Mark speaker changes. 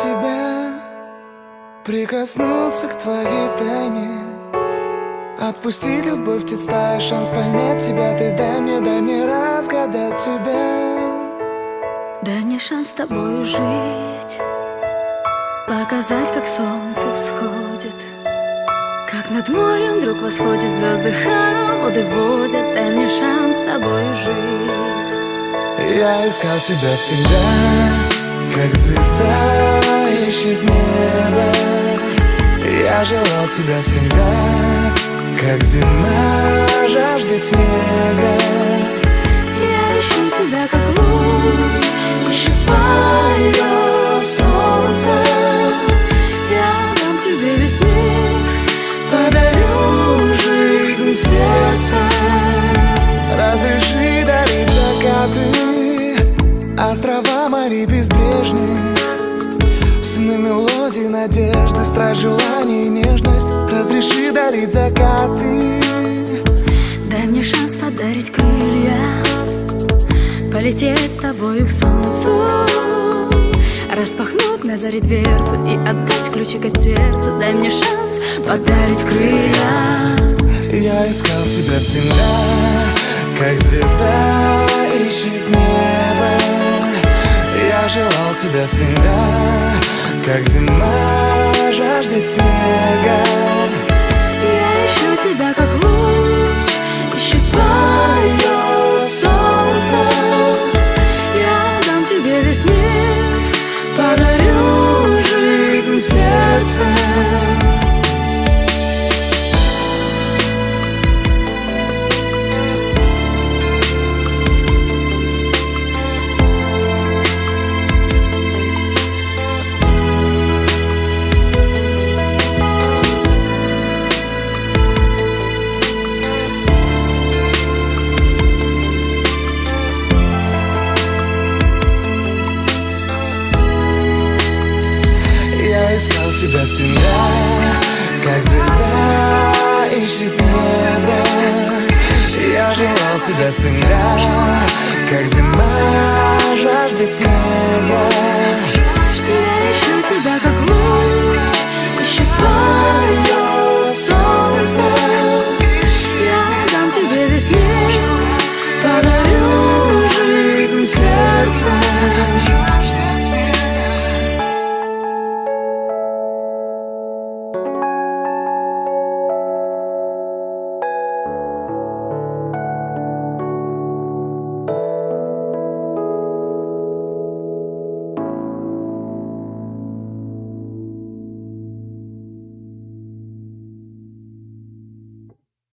Speaker 1: тебя, прикоснуться к твоей тайне, отпустить любовь, представь шанс понять тебя. Ты дай мне разгадать тебя.
Speaker 2: Дай мне шанс с тобою жить, показать, как солнце всходит, как над морем вдруг восходят звезды, хороводы водят. Дай мне шанс с тобою жить.
Speaker 1: Я искал тебя всегда, как звезда ищет небо. Я желал тебя всегда, как зима жаждет снега.
Speaker 2: Я ищу тебя, как луч ищет свое солнце. Я дам тебе весь мир, подарю жизнь сердца.
Speaker 1: Разреши дарить закаты, острова морей безбрежные, сны, мелодии, надежды, страсть, желание и нежность. Разреши дарить закаты.
Speaker 2: Дай мне шанс подарить крылья, полететь с тобою к солнцу, распахнуть на заре дверцу и отдать ключик от сердца. Дай мне шанс подарить крылья.
Speaker 1: Я искал тебя всегда, как звезда ищет небо. Я желал тебя всегда, как зима жаждет снега.
Speaker 2: Я ищу тебя, как луч ищет свое солнце. Я дам тебе весь мир, подарю жизнь сердца.
Speaker 1: Я искал тебя всегда, как звезда ищет небо. Я желал тебя всегда, как зима жаждет снега.